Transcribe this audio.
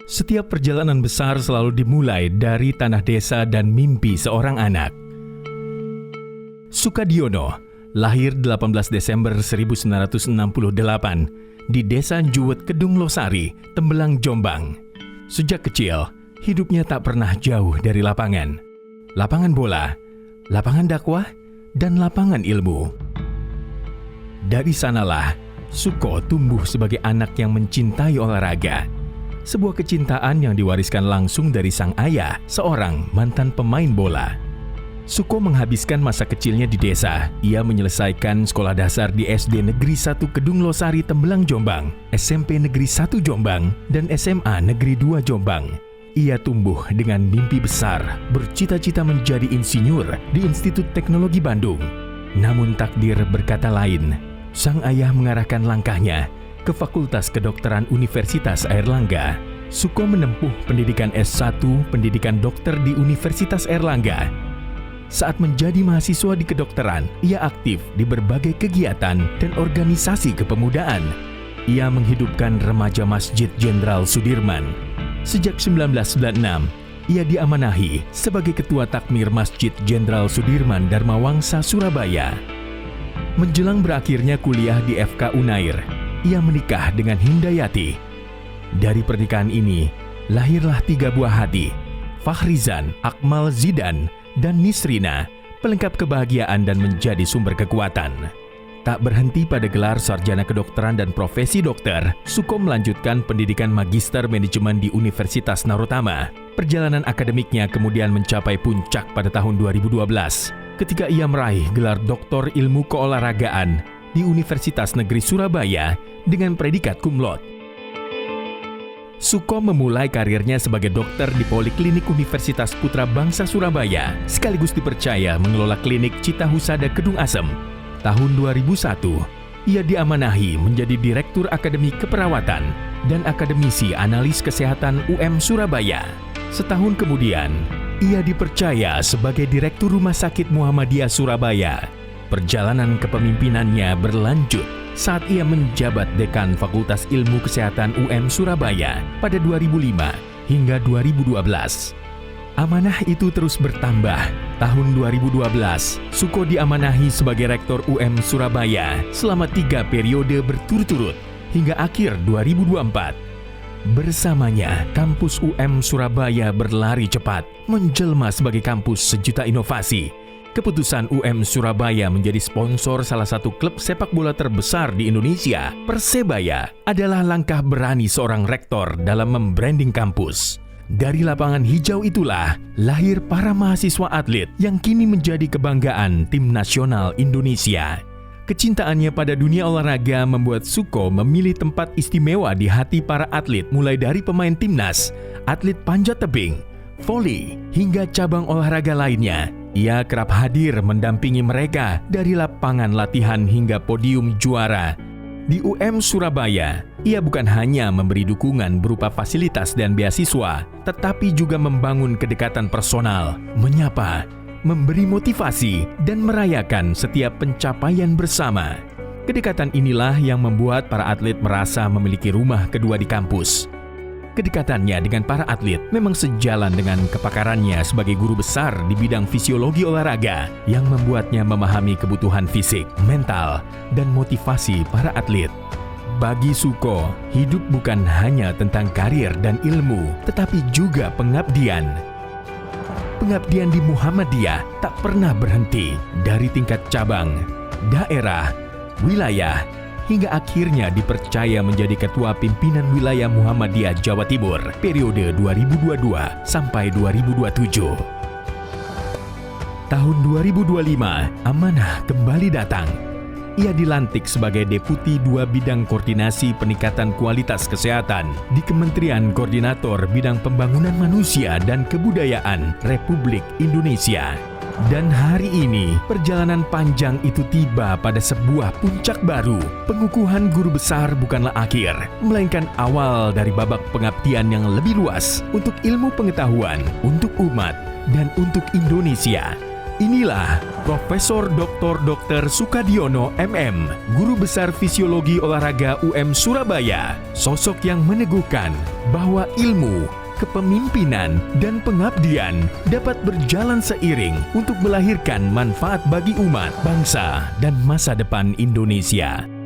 Setiap perjalanan besar selalu dimulai dari tanah desa dan mimpi seorang anak. Sukadiono lahir 18 Desember 1968 di Desa Juwet Kedung Losari, Tembelang, Jombang. Sejak kecil, hidupnya tak pernah jauh dari lapangan. Lapangan bola, lapangan dakwah, dan lapangan ilmu. Dari sanalah, Suko tumbuh sebagai anak yang mencintai olahraga. Sebuah kecintaan yang diwariskan langsung dari sang ayah, seorang mantan pemain bola. Suko menghabiskan masa kecilnya di desa. Ia menyelesaikan sekolah dasar di SD Negeri 1 Kedung Losari, Tembelang, Jombang, SMP Negeri 1 Jombang, dan SMA Negeri 2 Jombang. Ia tumbuh dengan mimpi besar, bercita-cita menjadi insinyur di Institut Teknologi Bandung. Namun takdir berkata lain. Sang ayah mengarahkan langkahnya ke Fakultas Kedokteran Universitas Airlangga. Suko menempuh pendidikan S1, pendidikan dokter di Universitas Airlangga. Saat menjadi mahasiswa di kedokteran, ia aktif di berbagai kegiatan dan organisasi kepemudaan. Ia menghidupkan remaja Masjid Jenderal Sudirman. Sejak 1996, ia diamanahi sebagai Ketua Takmir Masjid Jenderal Sudirman Dharmawangsa, Surabaya. Menjelang berakhirnya kuliah di FK Unair, ia menikah dengan Hindayati. Dari pernikahan ini, lahirlah 3 buah hati, Fakhrizan, Akmal Zidan, dan Nisrina, pelengkap kebahagiaan dan menjadi sumber kekuatan. Tak berhenti pada gelar sarjana kedokteran dan profesi dokter, Suko melanjutkan pendidikan Magister Manajemen di Universitas Narotama. Perjalanan akademiknya kemudian mencapai puncak pada tahun 2012, ketika ia meraih gelar Doktor Ilmu Keolahragaan di Universitas Negeri Surabaya dengan predikat cum laude. Suko memulai karirnya sebagai dokter di Poliklinik Universitas Putra Bangsa Surabaya, sekaligus dipercaya mengelola klinik Cita Husada Kedung Asem. Tahun 2001, ia diamanahi menjadi Direktur Akademi Keperawatan dan Akademisi Analis Kesehatan UM Surabaya. Setahun kemudian, ia dipercaya sebagai Direktur Rumah Sakit Muhammadiyah Surabaya. Perjalanan kepemimpinannya berlanjut saat ia menjabat Dekan Fakultas Ilmu Kesehatan UM Surabaya pada 2005 hingga 2012. Amanah itu terus bertambah. Tahun 2012, Suko diamanahi sebagai Rektor UM Surabaya selama 3 periode berturut-turut hingga akhir 2024. Bersamanya, kampus UM Surabaya berlari cepat, menjelma sebagai kampus sejuta inovasi. Keputusan UM Surabaya menjadi sponsor salah satu klub sepak bola terbesar di Indonesia, Persebaya, adalah langkah berani seorang rektor dalam membranding kampus. Dari lapangan hijau itulah lahir para mahasiswa atlet yang kini menjadi kebanggaan tim nasional Indonesia. Kecintaannya pada dunia olahraga membuat Suko memilih tempat istimewa di hati para atlet, mulai dari pemain timnas, atlet panjat tebing, voli, hingga cabang olahraga lainnya. Ia kerap hadir mendampingi mereka dari lapangan latihan hingga podium juara. Di UM Surabaya, ia bukan hanya memberi dukungan berupa fasilitas dan beasiswa, tetapi juga membangun kedekatan personal, menyapa, memberi motivasi, dan merayakan setiap pencapaian bersama. Kedekatan inilah yang membuat para atlet merasa memiliki rumah kedua di kampus. Kedekatannya dengan para atlet memang sejalan dengan kepakarannya sebagai guru besar di bidang fisiologi olahraga yang membuatnya memahami kebutuhan fisik, mental, dan motivasi para atlet. Bagi Suko, hidup bukan hanya tentang karir dan ilmu, tetapi juga pengabdian. Pengabdian di Muhammadiyah tak pernah berhenti dari tingkat cabang, daerah, wilayah, hingga akhirnya dipercaya menjadi Ketua Pimpinan Wilayah Muhammadiyah Jawa Timur periode 2022 sampai 2027. Tahun 2025, amanah kembali datang. Ia dilantik sebagai Deputi 2 Bidang Koordinasi Peningkatan Kualitas Kesehatan di Kementerian Koordinator Bidang Pembangunan Manusia dan Kebudayaan Republik Indonesia. Dan hari ini, perjalanan panjang itu tiba pada sebuah puncak baru. Pengukuhan guru besar bukanlah akhir, melainkan awal dari babak pengabdian yang lebih luas untuk ilmu pengetahuan, untuk umat, dan untuk Indonesia. Inilah Profesor Dr. Sukadiono MM, Guru Besar Fisiologi Olahraga UM Surabaya, sosok yang meneguhkan bahwa ilmu, kepemimpinan, dan pengabdian dapat berjalan seiring untuk melahirkan manfaat bagi umat, bangsa, dan masa depan Indonesia.